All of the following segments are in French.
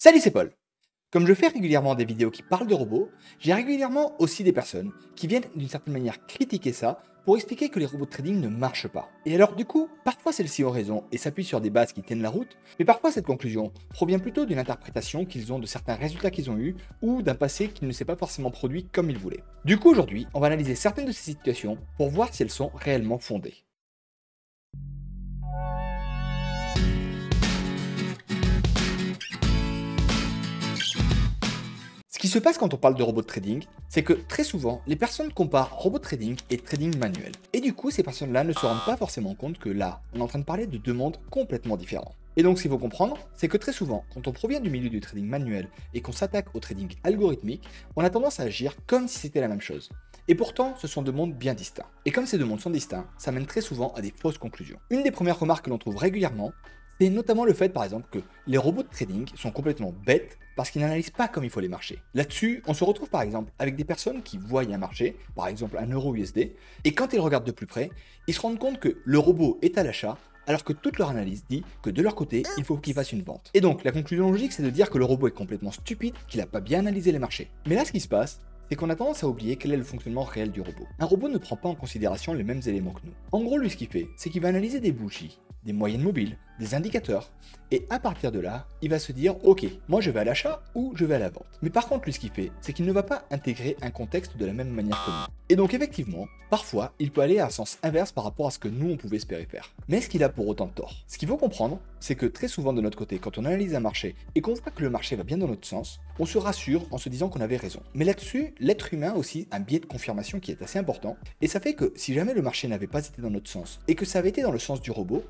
Salut, c'est Paul. Comme je fais régulièrement des vidéos qui parlent de robots, j'ai régulièrement aussi des personnes qui viennent d'une certaine manière critiquer ça pour expliquer que les robots de trading ne marchent pas. Et alors du coup, parfois celles-ci ont raison et s'appuient sur des bases qui tiennent la route, mais parfois cette conclusion provient plutôt d'une interprétation qu'ils ont de certains résultats qu'ils ont eus ou d'un passé qui ne s'est pas forcément produit comme ils voulaient. Du coup aujourd'hui, on va analyser certaines de ces situations pour voir si elles sont réellement fondées. Ce qui se passe quand on parle de robot trading, c'est que très souvent, les personnes comparent robot trading et trading manuel. Et du coup, ces personnes-là ne se rendent pas forcément compte que là, on est en train de parler de deux mondes complètement différents. Et donc, ce qu'il faut comprendre, c'est que très souvent, quand on provient du milieu du trading manuel et qu'on s'attaque au trading algorithmique, on a tendance à agir comme si c'était la même chose. Et pourtant, ce sont deux mondes bien distincts. Et comme ces deux mondes sont distincts, ça mène très souvent à des fausses conclusions. Une des premières remarques que l'on trouve régulièrement, c'est notamment le fait par exemple que les robots de trading sont complètement bêtes parce qu'ils n'analysent pas comme il faut les marchés. Là-dessus, on se retrouve par exemple avec des personnes qui voient un marché, par exemple un euro USD, et quand ils regardent de plus près, ils se rendent compte que le robot est à l'achat, alors que toute leur analyse dit que de leur côté, il faut qu'ils fassent une vente. Et donc la conclusion logique, c'est de dire que le robot est complètement stupide, qu'il n'a pas bien analysé les marchés. Mais là, ce qui se passe, c'est qu'on a tendance à oublier quel est le fonctionnement réel du robot. Un robot ne prend pas en considération les mêmes éléments que nous. En gros, lui, ce qu'il fait, c'est qu'il va analyser des bougies, des moyennes mobiles, des indicateurs, et à partir de là, il va se dire ok, moi je vais à l'achat ou je vais à la vente. Mais par contre, lui ce qu'il fait, c'est qu'il ne va pas intégrer un contexte de la même manière que nous. Et donc effectivement, parfois, il peut aller à un sens inverse par rapport à ce que nous on pouvait espérer faire. Mais est-ce qu'il a pour autant tort? Ce qu'il faut comprendre, c'est que très souvent de notre côté, quand on analyse un marché et qu'on voit que le marché va bien dans notre sens, on se rassure en se disant qu'on avait raison. Mais là-dessus, l'être humain a aussi un biais de confirmation qui est assez important, et ça fait que si jamais le marché n'avait pas été dans notre sens, et que ça avait été dans le sens du robot,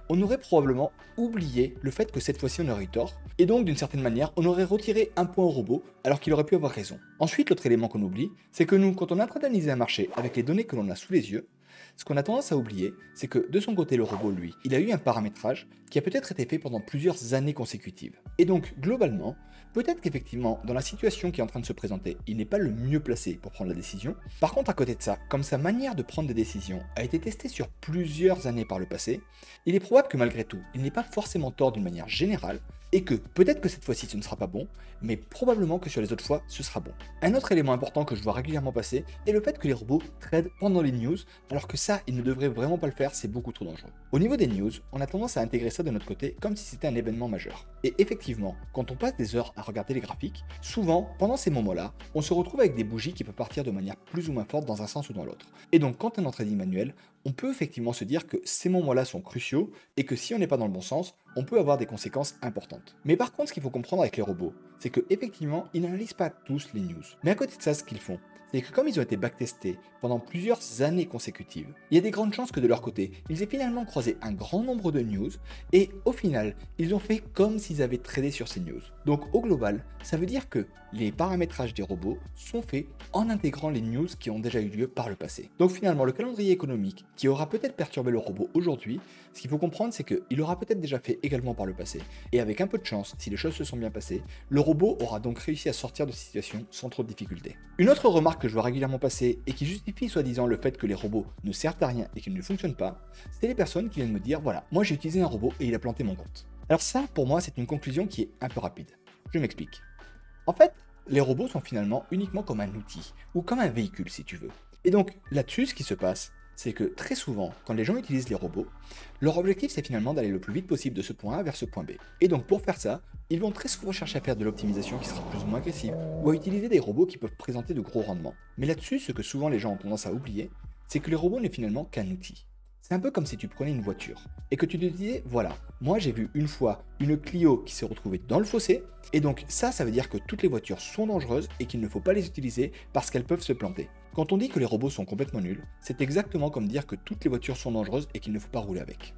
on aurait probablement oublié le fait que cette fois-ci on aurait eu tort, et donc d'une certaine manière, on aurait retiré un point au robot alors qu'il aurait pu avoir raison. Ensuite, l'autre élément qu'on oublie, c'est que nous, quand on est en train d'analyser un marché avec les données que l'on a sous les yeux, ce qu'on a tendance à oublier, c'est que de son côté, le robot, lui, il a eu un paramétrage qui a peut-être été fait pendant plusieurs années consécutives. Et donc, globalement, peut-être qu'effectivement, dans la situation qui est en train de se présenter, il n'est pas le mieux placé pour prendre la décision. Par contre, à côté de ça, comme sa manière de prendre des décisions a été testée sur plusieurs années par le passé, il est probable que malgré tout, il n'ait pas forcément tort d'une manière générale, et que peut-être que cette fois-ci ce ne sera pas bon, mais probablement que sur les autres fois ce sera bon. Un autre élément important que je vois régulièrement passer est le fait que les robots tradent pendant les news, alors que ça, ils ne devraient vraiment pas le faire, c'est beaucoup trop dangereux. Au niveau des news, on a tendance à intégrer ça de notre côté comme si c'était un événement majeur. Et effectivement, quand on passe des heures à regarder les graphiques, souvent, pendant ces moments-là, on se retrouve avec des bougies qui peuvent partir de manière plus ou moins forte dans un sens ou dans l'autre. Et donc quand on est en trading manuel, on peut effectivement se dire que ces moments-là sont cruciaux et que si on n'est pas dans le bon sens, on peut avoir des conséquences importantes. Mais par contre, ce qu'il faut comprendre avec les robots, c'est que effectivement, ils n'analysent pas tous les news. Mais à côté de ça, ce qu'ils font, c'est que comme ils ont été backtestés pendant plusieurs années consécutives, il y a des grandes chances que de leur côté, ils aient finalement croisé un grand nombre de news et au final, ils ont fait comme s'ils avaient tradé sur ces news. Donc au global, ça veut dire que les paramétrages des robots sont faits en intégrant les news qui ont déjà eu lieu par le passé. Donc finalement, le calendrier économique qui aura peut-être perturbé le robot aujourd'hui, ce qu'il faut comprendre, c'est qu'il aura peut-être déjà fait également par le passé. Et avec un peu de chance, si les choses se sont bien passées, le robot aura donc réussi à sortir de cette situation sans trop de difficultés. Une autre remarque que je vois régulièrement passer et qui justifie soi-disant le fait que les robots ne servent à rien et qu'ils ne fonctionnent pas, c'est les personnes qui viennent me dire voilà, moi j'ai utilisé un robot et il a planté mon compte. Alors ça, pour moi, c'est une conclusion qui est un peu rapide. Je m'explique. En fait, les robots sont finalement uniquement comme un outil, ou comme un véhicule si tu veux. Et donc là-dessus, ce qui se passe, c'est que très souvent, quand les gens utilisent les robots, leur objectif c'est finalement d'aller le plus vite possible de ce point A vers ce point B. Et donc pour faire ça, ils vont très souvent chercher à faire de l'optimisation qui sera plus ou moins agressive, ou à utiliser des robots qui peuvent présenter de gros rendements. Mais là-dessus, ce que souvent les gens ont tendance à oublier, c'est que les robots n'est finalement qu'un outil. C'est un peu comme si tu prenais une voiture et que tu te disais, voilà, moi j'ai vu une fois une Clio qui s'est retrouvée dans le fossé, et donc ça veut dire que toutes les voitures sont dangereuses et qu'il ne faut pas les utiliser parce qu'elles peuvent se planter. Quand on dit que les robots sont complètement nuls, c'est exactement comme dire que toutes les voitures sont dangereuses et qu'il ne faut pas rouler avec.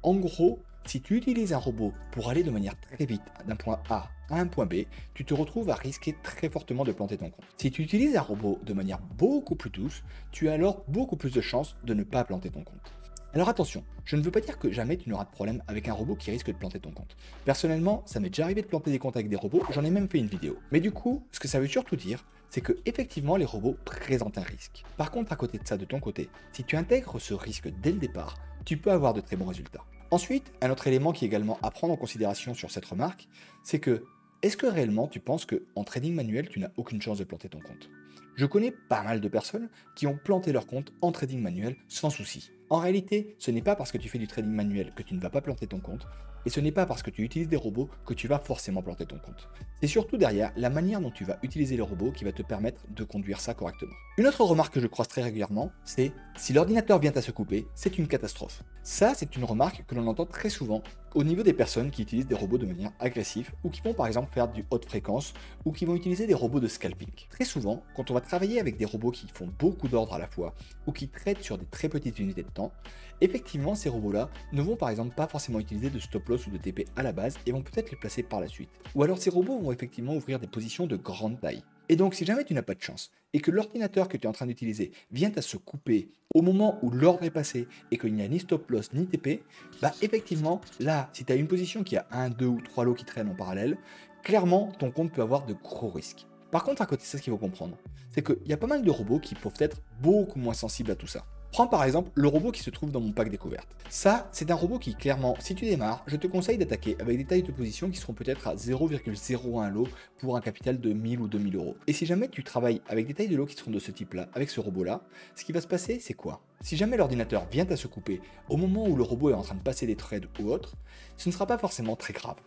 En gros, si tu utilises un robot pour aller de manière très vite d'un point A à un point B, tu te retrouves à risquer très fortement de planter ton compte. Si tu utilises un robot de manière beaucoup plus douce, tu as alors beaucoup plus de chances de ne pas planter ton compte. Alors attention, je ne veux pas dire que jamais tu n'auras de problème avec un robot qui risque de planter ton compte. Personnellement, ça m'est déjà arrivé de planter des comptes avec des robots, j'en ai même fait une vidéo. Mais du coup, ce que ça veut surtout dire, c'est que effectivement les robots présentent un risque. Par contre, à côté de ça, de ton côté, si tu intègres ce risque dès le départ, tu peux avoir de très bons résultats. Ensuite, un autre élément qui est également à prendre en considération sur cette remarque, c'est que est-ce que réellement tu penses qu'en trading manuel, tu n'as aucune chance de planter ton compte? Je connais pas mal de personnes qui ont planté leur compte en trading manuel sans souci. En réalité, ce n'est pas parce que tu fais du trading manuel que tu ne vas pas planter ton compte, et ce n'est pas parce que tu utilises des robots que tu vas forcément planter ton compte. C'est surtout derrière la manière dont tu vas utiliser les robots qui va te permettre de conduire ça correctement. Une autre remarque que je croise très régulièrement, c'est si l'ordinateur vient à se couper, c'est une catastrophe. Ça, c'est une remarque que l'on entend très souvent au niveau des personnes qui utilisent des robots de manière agressive ou qui vont par exemple faire du haute fréquence ou qui vont utiliser des robots de scalping. Très souvent, quand on va travailler avec des robots qui font beaucoup d'ordres à la fois ou qui traitent sur des très petites unités de temps, effectivement ces robots-là ne vont par exemple pas forcément utiliser de stop loss ou de TP à la base et vont peut-être les placer par la suite. Ou alors ces robots vont effectivement ouvrir des positions de grande taille. Et donc si jamais tu n'as pas de chance et que l'ordinateur que tu es en train d'utiliser vient à se couper au moment où l'ordre est passé et qu'il n'y a ni stop loss ni TP, bah effectivement là, si tu as une position qui a 1, 2 ou 3 lots qui traînent en parallèle, clairement ton compte peut avoir de gros risques. Par contre, à côté de ça, ce qu'il faut comprendre, c'est qu'il y a pas mal de robots qui peuvent être beaucoup moins sensibles à tout ça. Prends par exemple le robot qui se trouve dans mon pack découverte. Ça, c'est un robot qui, clairement, si tu démarres, je te conseille d'attaquer avec des tailles de position qui seront peut-être à 0,01 lot pour un capital de 1000 ou 2000 euros. Et si jamais tu travailles avec des tailles de lot qui seront de ce type-là, avec ce robot-là, ce qui va se passer, c'est quoi? Si jamais l'ordinateur vient à se couper au moment où le robot est en train de passer des trades ou autre, ce ne sera pas forcément très grave.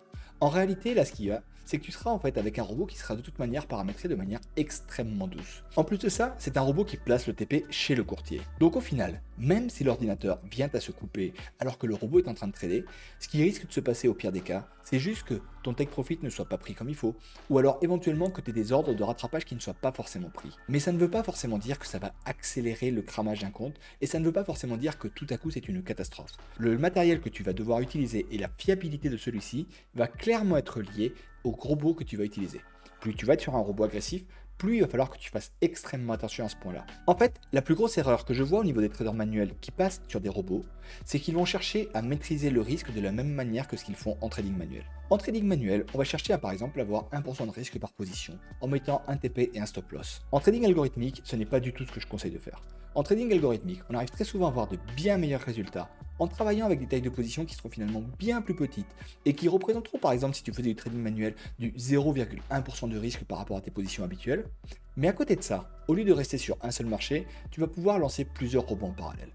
En réalité, là, ce qu'il y a, c'est que tu seras en fait avec un robot qui sera de toute manière paramétré de manière extrêmement douce. En plus de ça, c'est un robot qui place le TP chez le courtier. Donc au final, même si l'ordinateur vient à se couper alors que le robot est en train de trader, ce qui risque de se passer au pire des cas, c'est juste que ton take profit ne soit pas pris comme il faut, ou alors éventuellement que tu aies des ordres de rattrapage qui ne soient pas forcément pris. Mais ça ne veut pas forcément dire que ça va accélérer le cramage d'un compte, et ça ne veut pas forcément dire que tout à coup c'est une catastrophe. Le matériel que tu vas devoir utiliser et la fiabilité de celui-ci va clairement être lié au robot que tu vas utiliser. Plus tu vas être sur un robot agressif, plus il va falloir que tu fasses extrêmement attention à ce point-là. En fait, la plus grosse erreur que je vois au niveau des traders manuels qui passent sur des robots, c'est qu'ils vont chercher à maîtriser le risque de la même manière que ce qu'ils font en trading manuel. En trading manuel, on va chercher à par exemple avoir 1% de risque par position en mettant un TP et un stop loss. En trading algorithmique, ce n'est pas du tout ce que je conseille de faire. En trading algorithmique, on arrive très souvent à avoir de bien meilleurs résultats en travaillant avec des tailles de position qui seront finalement bien plus petites et qui représenteront par exemple si tu faisais du trading manuel du 0,1% de risque par rapport à tes positions habituelles. Mais à côté de ça, au lieu de rester sur un seul marché, tu vas pouvoir lancer plusieurs robots en parallèle.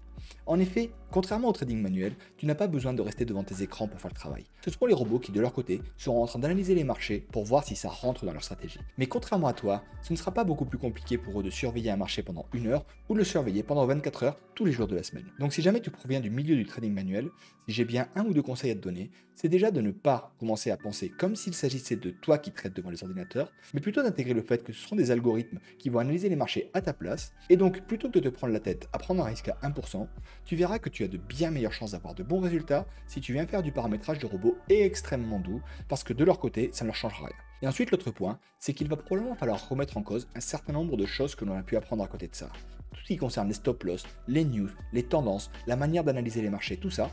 En effet, contrairement au trading manuel, tu n'as pas besoin de rester devant tes écrans pour faire le travail. Ce seront les robots qui, de leur côté, seront en train d'analyser les marchés pour voir si ça rentre dans leur stratégie. Mais contrairement à toi, ce ne sera pas beaucoup plus compliqué pour eux de surveiller un marché pendant 1 heure ou de le surveiller pendant 24 heures tous les jours de la semaine. Donc si jamais tu proviens du milieu du trading manuel, si j'ai bien un ou deux conseils à te donner, c'est déjà de ne pas commencer à penser comme s'il s'agissait de toi qui traites devant les ordinateurs, mais plutôt d'intégrer le fait que ce seront des algorithmes qui vont analyser les marchés à ta place, et donc plutôt que de te prendre la tête à prendre un risque à 1%, tu verras que tu as de bien meilleures chances d'avoir de bons résultats si tu viens faire du paramétrage de robots extrêmement doux, parce que de leur côté, ça ne leur changera rien. Et ensuite, l'autre point, c'est qu'il va probablement falloir remettre en cause un certain nombre de choses que l'on a pu apprendre à côté de ça. Tout ce qui concerne les stop loss, les news, les tendances, la manière d'analyser les marchés, tout ça,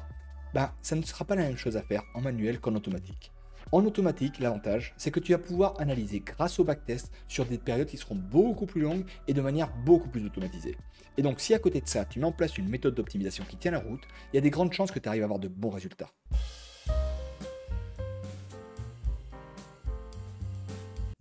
ça ne sera pas la même chose à faire en manuel qu'en automatique. En automatique, l'avantage, c'est que tu vas pouvoir analyser grâce au backtest sur des périodes qui seront beaucoup plus longues et de manière beaucoup plus automatisée. Et donc si à côté de ça, tu mets en place une méthode d'optimisation qui tient la route, il y a des grandes chances que tu arrives à avoir de bons résultats.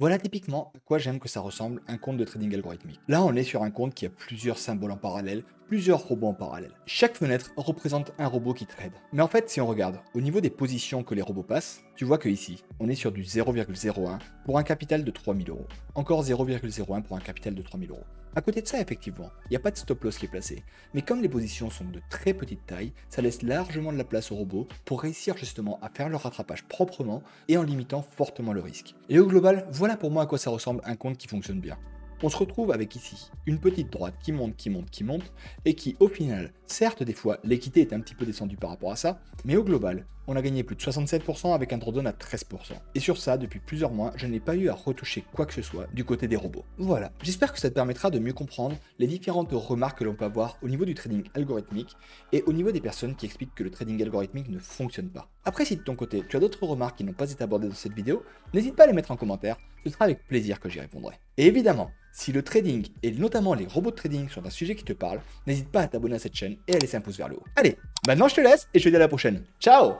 Voilà typiquement à quoi j'aime que ça ressemble un compte de trading algorithmique. Là, on est sur un compte qui a plusieurs symboles en parallèle, plusieurs robots en parallèle. Chaque fenêtre représente un robot qui trade. Mais en fait, si on regarde au niveau des positions que les robots passent, tu vois que ici, on est sur du 0,01 pour un capital de 3000 euros. Encore 0,01 pour un capital de 3000 euros. À côté de ça, effectivement, il n'y a pas de stop loss qui est placé. Mais comme les positions sont de très petite taille, ça laisse largement de la place aux robots pour réussir justement à faire leur rattrapage proprement et en limitant fortement le risque. Et au global, voilà pour moi à quoi ça ressemble un compte qui fonctionne bien. On se retrouve avec ici une petite droite qui monte, qui monte, qui monte, et qui au final, certes des fois l'équité est un petit peu descendue par rapport à ça, mais au global, on a gagné plus de 67% avec un drawdown à 13%. Et sur ça, depuis plusieurs mois, je n'ai pas eu à retoucher quoi que ce soit du côté des robots. Voilà, j'espère que ça te permettra de mieux comprendre les différentes remarques que l'on peut avoir au niveau du trading algorithmique et au niveau des personnes qui expliquent que le trading algorithmique ne fonctionne pas. Après, si de ton côté, tu as d'autres remarques qui n'ont pas été abordées dans cette vidéo, n'hésite pas à les mettre en commentaire, ce sera avec plaisir que j'y répondrai. Et évidemment, si le trading et notamment les robots de trading sont un sujet qui te parle, n'hésite pas à t'abonner à cette chaîne et à laisser un pouce vers le haut. Allez, maintenant je te laisse et je te dis à la prochaine. Ciao!